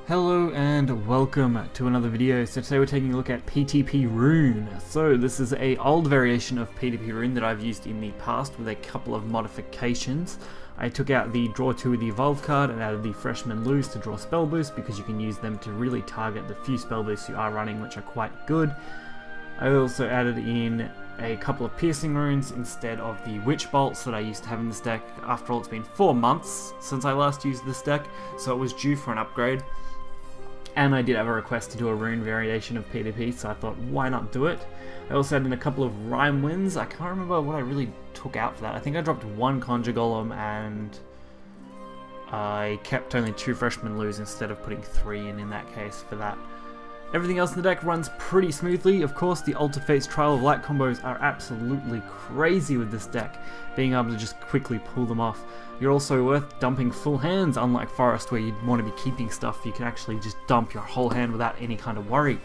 Hello and welcome to another video. So today we're taking a look at PTP Rune. So this is a old variation of PTP Rune that I've used in the past with a couple of modifications. I took out the draw 2 with the evolve card and added the freshman lose to draw spell boost because you can use them to really target the few spell boosts you are running, which are quite good. I also added in a couple of piercing runes instead of the witch bolts that I used to have in this deck. After all, it's been 4 months since I last used this deck, so it was due for an upgrade. And I did have a request to do a rune variation of PTP, so I thought, why not do it? I also had in a couple of Rime Winds. I can't remember what I really took out for that. I think I dropped 1 Conjure Golem and I kept only 2 Freshman Lose instead of putting 3 in that case for that. Everything else in the deck runs pretty smoothly. Of course, the Altered Fate's Trial of Light combos are absolutely crazy with this deck, being able to just quickly pull them off. You're also worth dumping full hands, unlike Forest where you'd want to be keeping stuff. You can actually just dump your whole hand without any kind of worry.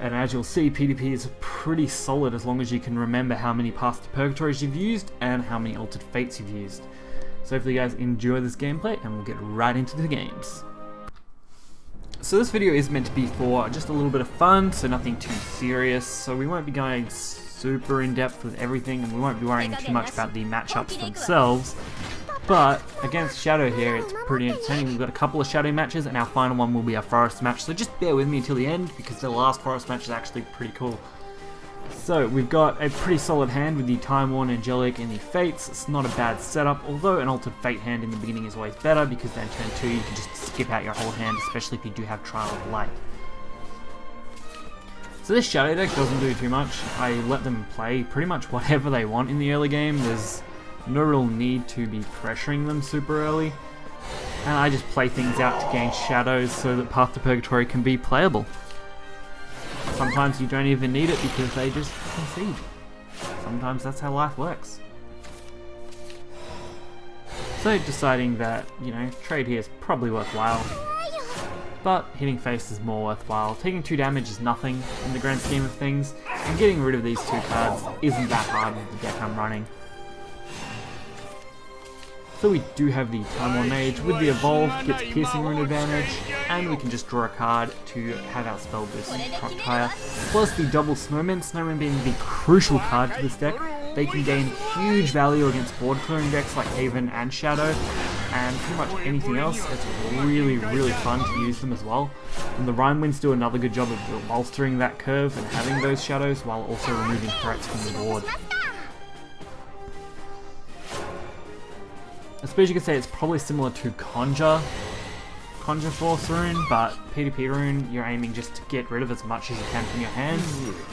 And as you'll see, PTP is pretty solid as long as you can remember how many Path to Purgatories you've used and how many Altered Fates you've used. So hopefully you guys enjoy this gameplay and we'll get right into the games. So this video is meant to be for just a little bit of fun, so nothing too serious. So we won't be going super in depth with everything and we won't be worrying too much about the matchups themselves. But against Shadow here, it's pretty entertaining. We've got a couple of Shadow matches and our final one will be our Forest match. So just bear with me until the end because the last Forest match is actually pretty cool. So we've got a pretty solid hand with the Time Worn Angelic and the Fates. It's not a bad setup, although an Altered Fate hand in the beginning is always better because then turn 2 you can just skip out your whole hand, especially if you do have Trial of Light. So this Shadow deck doesn't do too much. I let them play pretty much whatever they want in the early game. There's no real need to be pressuring them super early. And I just play things out to gain shadows so that Path to Purgatory can be playable. Sometimes you don't even need it because they just concede. Sometimes that's how life works. So deciding that, trade here is probably worthwhile. But hitting face is more worthwhile. Taking 2 damage is nothing in the grand scheme of things. And getting rid of these 2 cards isn't that hard with the deck I'm running. So we do have the Time Worn Mage with the Evolve, gets Piercing Rune advantage, and we can just draw a card to have our spell boost proc higher. Plus the double Snowmen being the crucial card to this deck. They can gain huge value against board clearing decks like Haven and Shadow, and pretty much anything else. It's really, really fun to use them as well. And the Rime Winds do another good job of bolstering that curve and having those shadows while also removing threats from the board. I suppose you could say it's probably similar to Conjure Force Rune, but PTP Rune, you're aiming just to get rid of as much as you can from your hand,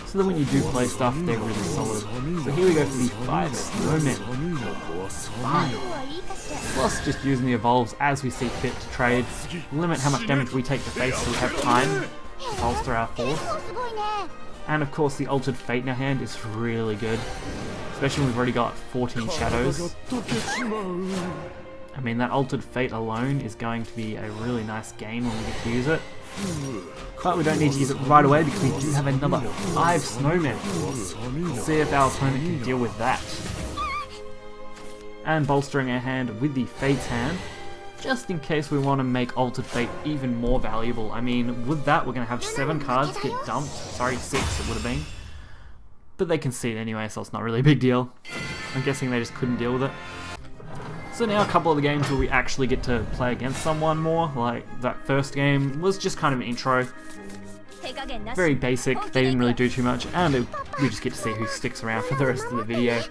so that when you do play stuff, they're really solid. So here we go for the 5 Snowmen. 5. Plus just using the Evolves as we see fit to trade, limit how much damage we take to face so we have time to bolster our force. And of course the Altered Fate in our hand is really good. Especially when we've already got 14 shadows. I mean, that Altered Fate alone is going to be a really nice game when we get to use it. But we don't need to use it right away because we do have another 5 Snowmen. Let's see if our opponent can deal with that. And bolstering our hand with the Fate's hand, just in case we want to make Altered Fate even more valuable. I mean, with that we're going to have 7 cards get dumped. Sorry, 6 it would have been. But they concede anyway, so it's not really a big deal. I'm guessing they just couldn't deal with it. So now a couple of the games where we actually get to play against someone more, like that first game was just kind of an intro. Very basic, they didn't really do too much, and we just get to see who sticks around for the rest of the video.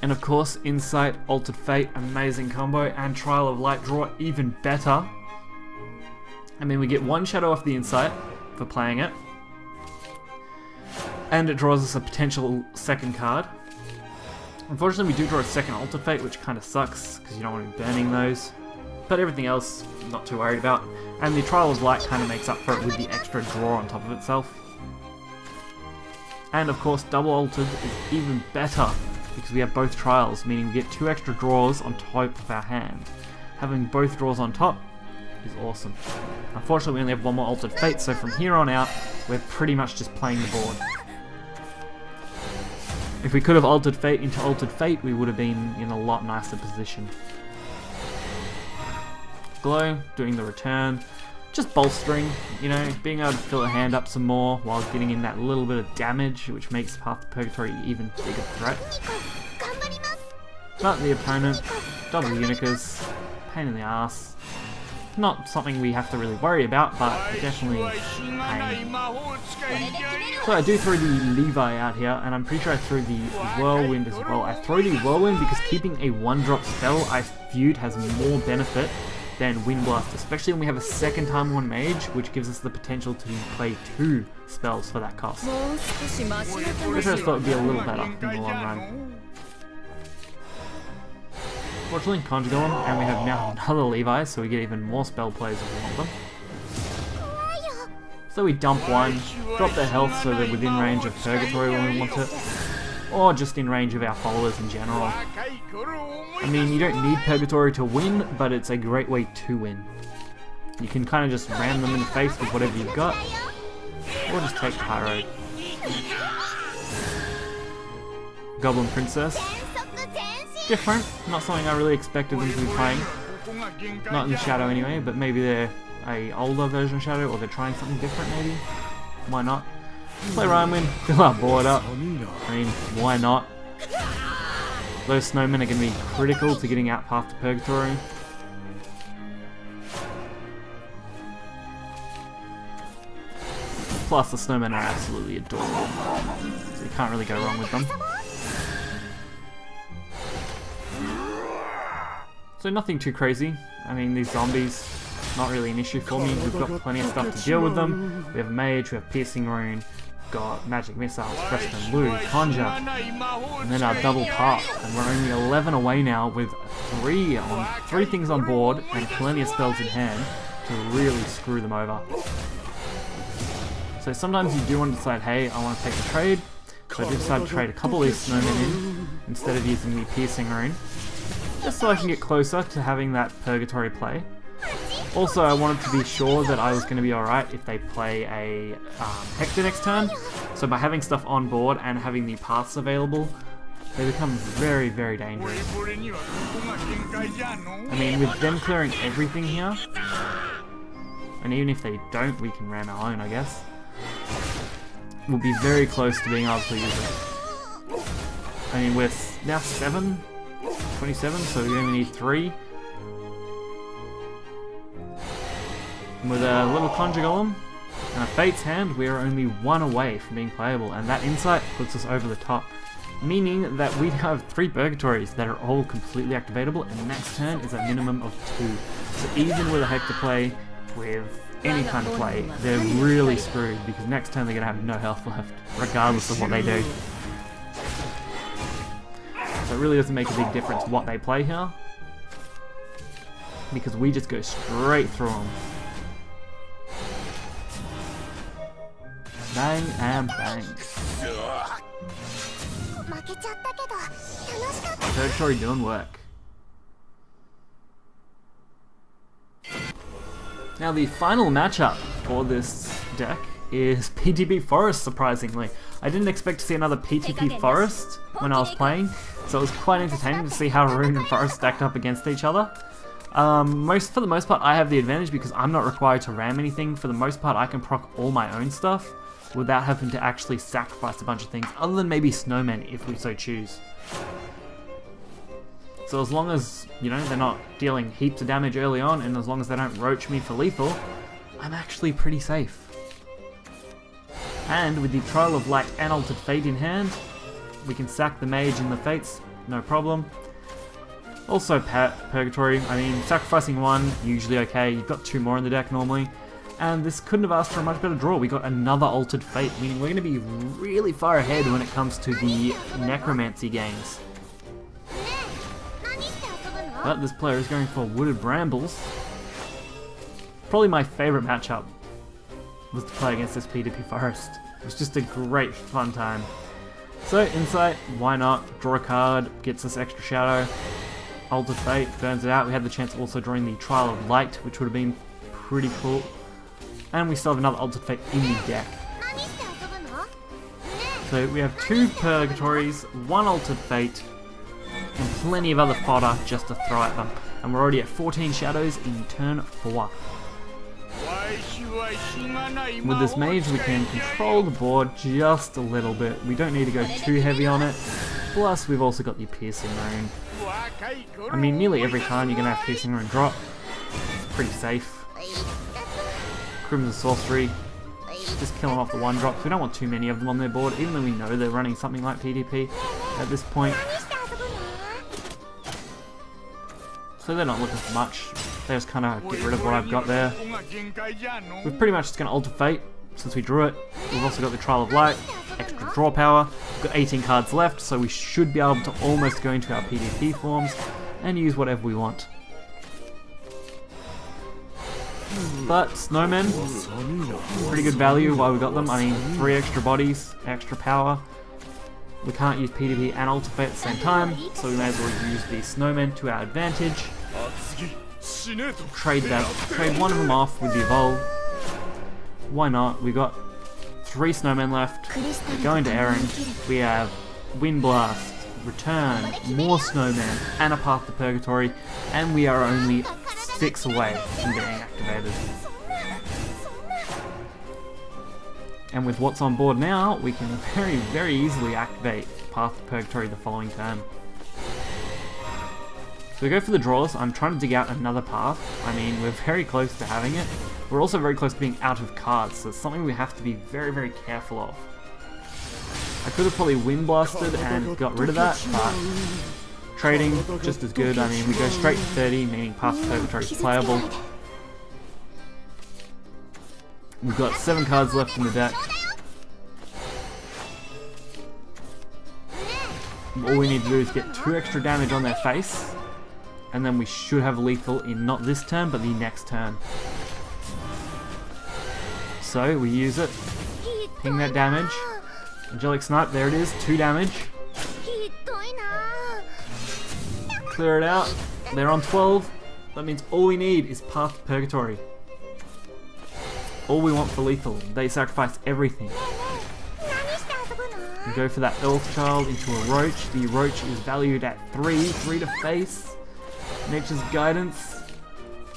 And of course, Insight, Altered Fate, amazing combo, and Trial of Light draw, even better. I mean, we get 1 shadow off the Insight for playing it. And it draws us a potential second card. Unfortunately, we do draw a second Altered Fate, which kind of sucks, because you don't want to be burning those. But everything else, not too worried about. And the Trial of Light kind of makes up for it with the extra draw on top of itself. And of course, double Altered is even better, because we have both Trials, meaning we get 2 extra draws on top of our hand. Having both draws on top is awesome. Unfortunately, we only have 1 more Altered Fate, so from here on out, we're pretty much just playing the board. If we could have Altered Fate into Altered Fate, we would have been in a lot nicer position. Glow, doing the return, just bolstering, you know, being able to fill a hand up some more while getting in that little bit of damage, which makes Path to Purgatory even bigger threat. But the opponent, double Unikas, pain in the ass. Not something we have to really worry about, but definitely pain. So I do throw the Levi out here, and I'm pretty sure I threw the Whirlwind as well. I throw the Whirlwind because keeping a 1-drop spell I viewed has more benefit than Wind Blast, especially when we have a second time on Mage, which gives us the potential to play 2 spells for that cost. Which I just thought would be a little better in the long run. Fortunately, Conjure Golem, and we have now another Levi, so we get even more spell plays if we want them. So we dump one, drop their health so they're within range of Purgatory when we want it, or just in range of our followers in general. I mean, you don't need Purgatory to win, but it's a great way to win. You can kind of just ram them in the face with whatever you've got, or just take the high road. Goblin Princess. Different, not something I really expected them to be playing. Not in Shadow anyway, but maybe they're a older version of Shadow, or they're trying something different maybe. Why not? Play Rhymewind, fill our board up. I mean, why not? Those snowmen are going to be critical to getting out Path to Purgatory. Plus the snowmen are absolutely adorable, so you can't really go wrong with them. So nothing too crazy. I mean, these zombies, not really an issue for me. We've got plenty of stuff to deal with them. We have Mage, we have Piercing Rune, we've got Magic Missiles, Freshman Lou, Conjure, and then our double path. And we're only 11 away now with 3 things on board and plenty of spells in hand to really screw them over. So sometimes you do want to decide, hey, I want to take the trade. So I do decide to trade a couple of these snowmen in instead of using the Piercing Rune, just so I can get closer to having that Purgatory play. Also, I wanted to be sure that I was going to be alright if they play a Hector next turn. So by having stuff on board and having the paths available, they become very, very dangerous. I mean, with them clearing everything here, and even if they don't, we can ram our own, I guess. We'll be very close to being able to use it. I mean, we're now 27, so we only need 3. And with a little Conjure Golem and a Fate's Hand, we are only 1 away from being playable, and that insight puts us over the top. Meaning that we have 3 Purgatories that are all completely activatable, and next turn is a minimum of 2. So even with a Hector play, with any kind of play, they're really screwed, because next turn they're going to have no health left, regardless of what they do. So it really doesn't make a big difference what they play here, because we just go straight through them. Bang and bang. Purgatory doing work. Now the final matchup for this deck is PTP Forest, surprisingly. I didn't expect to see another PTP Forest when I was playing, so it was quite entertaining to see how Rune and Forest stacked up against each other. For the most part, I have the advantage because I'm not required to ram anything. For the most part, I can proc all my own stuff without having to actually sacrifice a bunch of things, other than maybe snowmen if we so choose. So as long as, you know, they're not dealing heaps of damage early on, and as long as they don't roach me for lethal, I'm actually pretty safe. And with the Trial of Light and Altered Fate in hand, we can sack the Mage and the Fates, no problem. Also Purgatory, I mean, sacrificing 1, usually okay, you've got 2 more in the deck normally. And this couldn't have asked for a much better draw. We got another Altered Fate, meaning we're going to be really far ahead when it comes to the Necromancy games. But this player is going for Wooded Brambles. Probably my favourite matchup was to play against this PTP Forest. It was just a great fun time. So Insight, why not? Draw a card, gets us extra shadow. Altered Fate, burns it out. We had the chance of also drawing the Trial of Light, which would have been pretty cool. And we still have another Altered Fate in the deck. So we have 2 Purgatories, 1 Altered Fate, and plenty of other fodder just to throw at them. And we're already at 14 shadows in turn 4. With this mage we can control the board just a little bit. We don't need to go too heavy on it. Plus we've also got the piercing rune. I mean, nearly every time you're going to have piercing rune drop. It's pretty safe. Crimson Sorcery. Just killing off the 1-drops. We don't want too many of them on their board, even though we know they're running something like PTP at this point. So they're not looking for much. They just kind of get rid of what I've got there. We're pretty much just going to alter Fate, since we drew it. We've also got the Trial of Light, extra draw power. We've got 18 cards left, so we should be able to almost go into our PTP forms and use whatever we want. But Snowmen, pretty good value while we got them. I mean, 3 extra bodies, extra power. We can't use PTP and Alter Fate at the same time, so we may as well use the Snowmen to our advantage. Trade one of them off with the Evolve. Why not? We got 3 Snowmen left. We're going to Errand. We have Wind Blast, Return, more Snowmen, and a Path to Purgatory, and we are only 6 away from getting activated. And with what's on board now, we can very easily activate Path to Purgatory the following turn. So we go for the draws. I'm trying to dig out another path. I mean, we're very close to having it. We're also very close to being out of cards, so it's something we have to be very careful of. I could have probably Wind Blasted and got rid of that, but trading, just as good. I mean, we go straight to 30, meaning Path to Purgatory is playable. We've got 7 cards left in the deck. All we need to do is get 2 extra damage on their face, and then we should have lethal in not this turn, but the next turn. So we use it, ping that damage. Angelic Snipe, there it is, 2 damage. Clear it out. They're on 12. That means all we need is Path to Purgatory. All we want for lethal. They sacrifice everything. We go for that Earthchild into a Roach. The Roach is valued at 3 to face. Nature's Guidance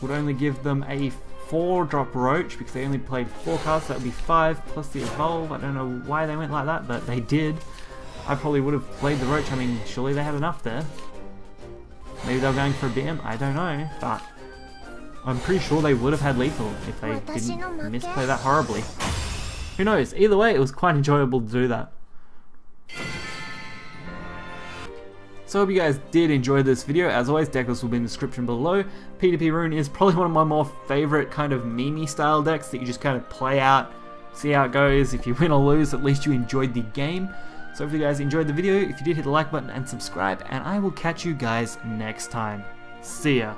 would only give them a 4-drop Roach because they only played 4 cards, so that would be 5 plus the Evolve. I don't know why they went like that, but they did. I probably would have played the Roach. I mean, surely they had enough there. Maybe they were going for a BM, I don't know, but I'm pretty sure they would have had lethal if they didn't misplay that horribly. Who knows? Either way, it was quite enjoyable to do that. So I hope you guys did enjoy this video. As always, deck list will be in the description below. PTP Rune is probably one of my more favorite kind of meme style decks that you just kind of play out, see how it goes. If you win or lose, at least you enjoyed the game. So if you guys enjoyed the video, if you did, hit the like button and subscribe, and I will catch you guys next time. See ya.